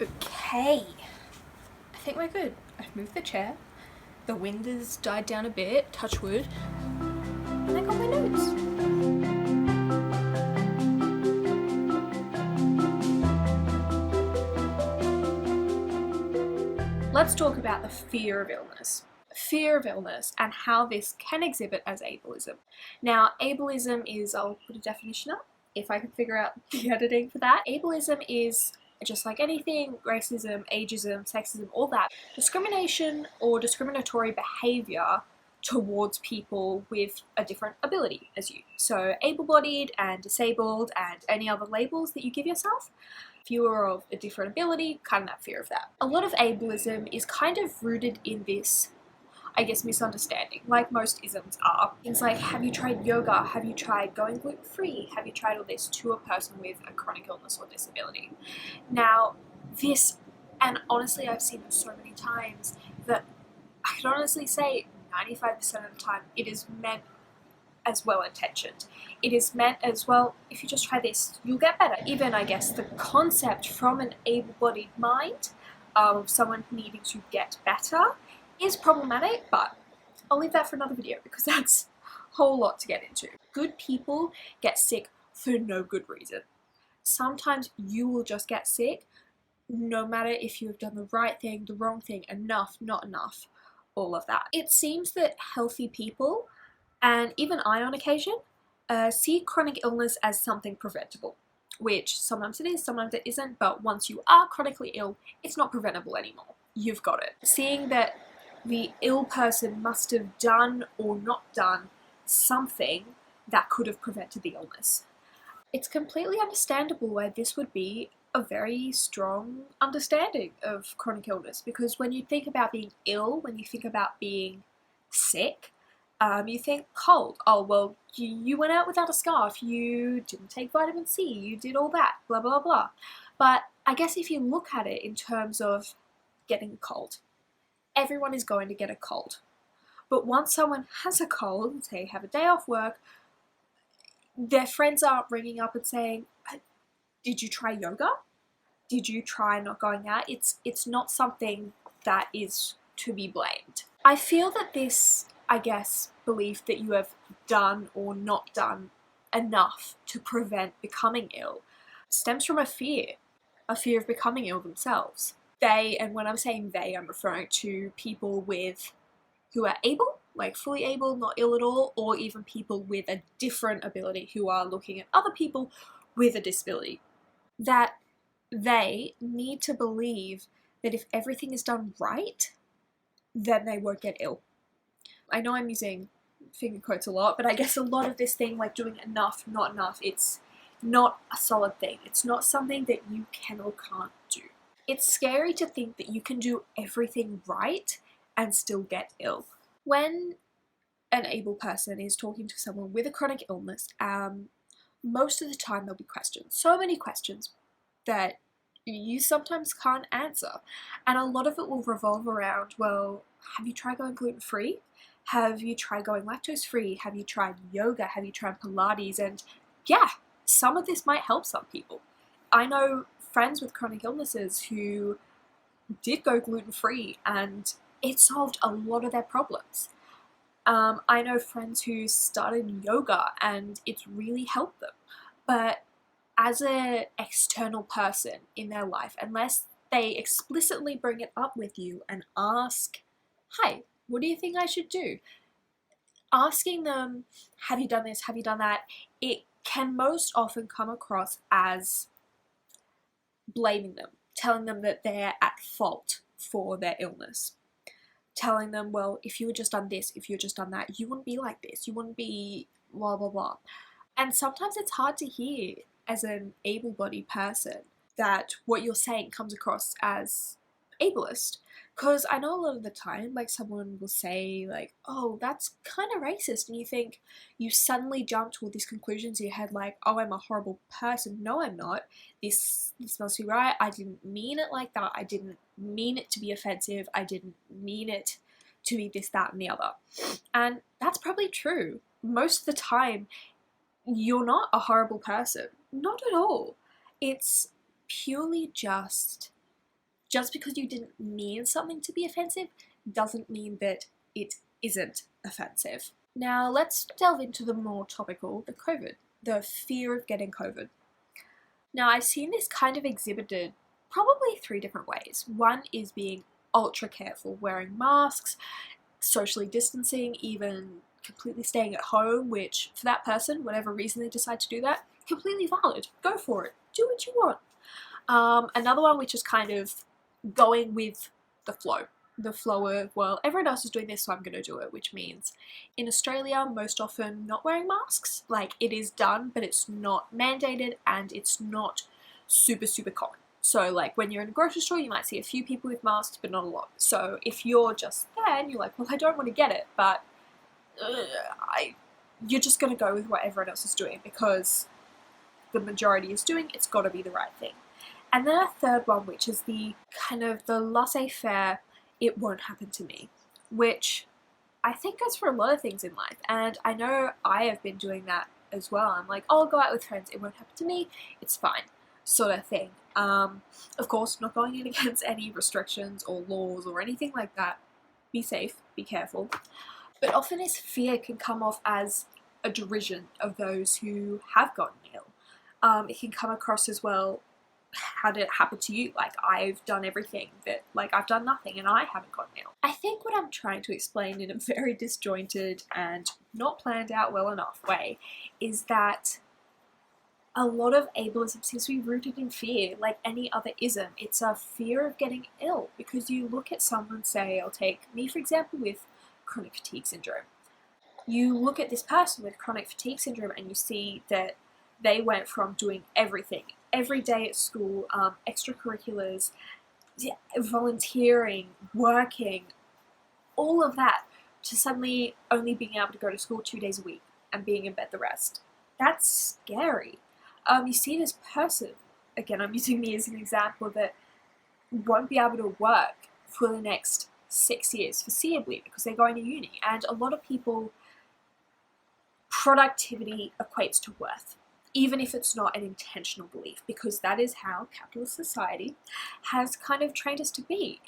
Okay, I think we're good. I've moved the chair, the wind has died down a bit, touch wood, and I got my notes. Let's talk about the fear of illness. Fear of illness and how this can exhibit as ableism. Now, ableism is, I'll put a definition up if I can figure out the editing for that. Ableism is, just like anything, racism, ageism, sexism, all that, discrimination or discriminatory behaviour towards people with a different ability as you. So able-bodied and disabled and any other labels that you give yourself. If you are of a different ability, kind of that fear of that. A lot of ableism is kind of rooted in this, I guess, misunderstanding, like most isms are. Things like, have you tried yoga? Have you tried going gluten-free? Have you tried all this to a person with a chronic illness or disability? Now, this, and honestly I've seen it so many times that I can honestly say 95% of the time it is meant as well intentioned. It is meant as, well, if you just try this, you'll get better. Even, I guess, the concept from an able-bodied mind of someone needing to get better is problematic, but I'll leave that for another video because that's a whole lot to get into. Good people get sick for no good reason. Sometimes you will just get sick no matter if you have done the right thing, the wrong thing, enough, not enough, all of that. It seems that healthy people, and even I on occasion, see chronic illness as something preventable, which sometimes it is, sometimes it isn't, but once you are chronically ill, it's not preventable anymore. You've got it. Seeing that the ill person must have done or not done something that could have prevented the illness. It's completely understandable why this would be a very strong understanding of chronic illness, because when you think about being ill, when you think about being sick, you think cold. Oh, well, you went out without a scarf, you didn't take vitamin C, you did all that, blah, blah, blah. But I guess if you look at it in terms of getting a cold, everyone is going to get a cold. But once someone has a cold, say have a day off work, their friends aren't ringing up and saying, did you try yoga? Did you try not going out? It's not something that is to be blamed. I feel that this, I guess, belief that you have done or not done enough to prevent becoming ill stems from a fear of becoming ill themselves. They, and when I'm saying they, I'm referring to people who are able, like fully able, not ill at all, or even people with a different ability who are looking at other people with a disability. That they need to believe that if everything is done right, then they won't get ill. I know I'm using finger quotes a lot, but I guess a lot of this thing, like doing enough, not enough, it's not a solid thing. It's not something that you can or can't do. It's scary to think that you can do everything right and still get ill. When an able person is talking to someone with a chronic illness, most of the time there'll be questions. So many questions that you sometimes can't answer. And a lot of it will revolve around, well, have you tried going gluten-free? Have you tried going lactose-free? Have you tried yoga? Have you tried Pilates? And yeah, some of this might help some people. I know friends with chronic illnesses who did go gluten-free and it solved a lot of their problems. I know friends who started yoga and it's really helped them. But as an external person in their life, unless they explicitly bring it up with you and ask, hi, what do you think I should do? Asking them, have you done this, have you done that, it can most often come across as blaming them, telling them that they're at fault for their illness. Telling them, well, if you had just done this, if you had just done that, you wouldn't be like this, you wouldn't be blah, blah, blah. And sometimes it's hard to hear as an able-bodied person that what you're saying comes across as ableist. Because I know a lot of the time, like, someone will say, like, oh, that's kind of racist, and you think, you suddenly jump to all these conclusions in your head, like, oh, I'm a horrible person. No, I'm not. This must be right. I didn't mean it like that. I didn't mean it to be offensive. I didn't mean it to be this, that, and the other. And that's probably true. Most of the time, you're not a horrible person. Not at all. It's purely just Just because you didn't mean something to be offensive doesn't mean that it isn't offensive. Now let's delve into the more topical, the COVID, the fear of getting COVID. Now I've seen this kind of exhibited probably 3 different ways. One is being ultra careful, wearing masks, socially distancing, even completely staying at home, which for that person, whatever reason they decide to do that, completely valid. Go for it. Do what you want. Another one which is kind of going with the flow. The flow of, well, everyone else is doing this, so I'm going to do it, which means in Australia, most often not wearing masks. Like, it is done, but it's not mandated and it's not super, super common. So, like, when you're in a grocery store, you might see a few people with masks, but not a lot. So, if you're just there and you're like, well, I don't want to get it, but you're just going to go with what everyone else is doing because the majority is doing, it's got to be the right thing. And then a third one, which is the kind of the laissez-faire, it won't happen to me, which I think goes for a lot of things in life. And I know I have been doing that as well. I'm like, oh, I'll go out with friends, it won't happen to me, it's fine, sort of thing. Of course, not going in against any restrictions or laws or anything like that. Be safe, be careful. But often this fear can come off as a derision of those who have gotten ill. It can come across as, well, how did it happen to you? Like, I've done everything, that, like, I've done nothing and I haven't gotten ill. I think what I'm trying to explain in a very disjointed and not planned out well enough way is that a lot of ableism seems to be rooted in fear, like any other ism. It's a fear of getting ill, because you look at someone, say, I'll take me for example with chronic fatigue syndrome. You look at this person with chronic fatigue syndrome and you see that they went from doing everything, every day at school, extracurriculars, volunteering, working, all of that, to suddenly only being able to go to school 2 days a week and being in bed the rest. That's scary. You see this person, again, I'm using me as an example, that won't be able to work for the next 6 years, foreseeably, because they're going to uni. And a lot of people, productivity equates to worth, even if it's not an intentional belief, because that is how capitalist society has kind of trained us to be.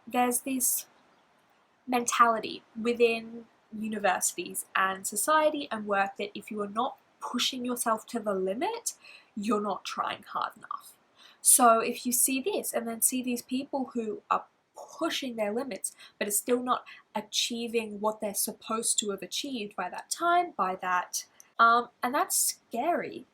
There's this mentality within universities and society and work that if you are not pushing yourself to the limit, you're not trying hard enough. So if you see this and then see these people who are pushing their limits but are still not achieving what they're supposed to have achieved by that time, and that's scary.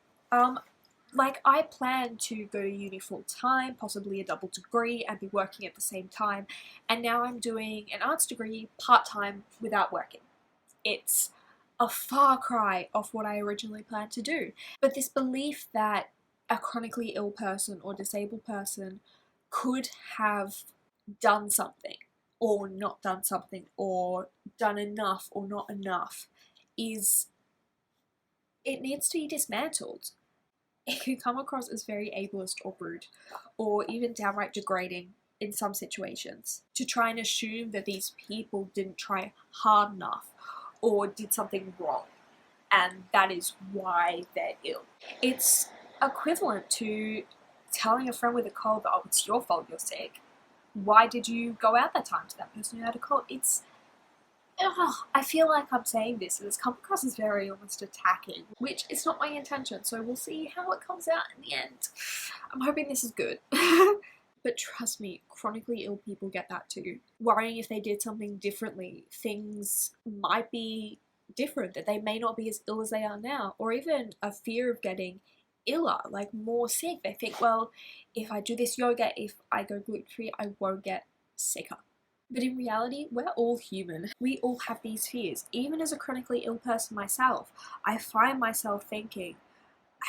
Like, I plan to go to uni full time, possibly a double degree, and be working at the same time, and now I'm doing an arts degree part-time without working. It's a far cry off what I originally planned to do. But this belief that a chronically ill person or disabled person could have done something or not done something or done enough or not enough it needs to be dismantled. It can come across as very ableist or rude, or even downright degrading in some situations, to try and assume that these people didn't try hard enough or did something wrong, and that is why they're ill. It's equivalent to telling a friend with a cold that, oh, it's your fault you're sick. Why did you go out that time to that person who had a cold? I feel like I'm saying this and it's come across as very almost attacking, which is not my intention, so we'll see how it comes out in the end. I'm hoping this is good. But trust me, chronically ill people get that too. Worrying if they did something differently, things might be different, that they may not be as ill as they are now, or even a fear of getting iller, like more sick. They think, well, if I do this yoga, if I go gluten-free, I won't get sicker. But in reality, we're all human. We all have these fears. Even as a chronically ill person myself, I find myself thinking,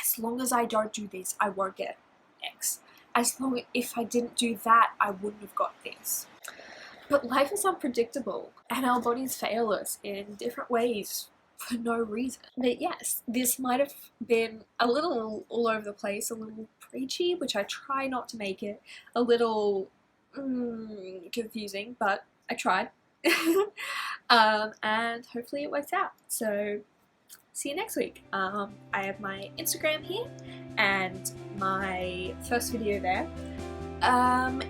as long as I don't do this, I won't get X. If I didn't do that, I wouldn't have got this. But life is unpredictable, and our bodies fail us in different ways for no reason. But yes, this might have been a little all over the place, a little preachy, which I try not to make it, a little confusing, but I tried. And hopefully it works out. So see you next week. I have my Instagram here and my first video there.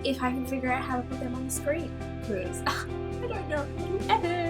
If I can figure out how to put them on the screen, because I don't know how to edit.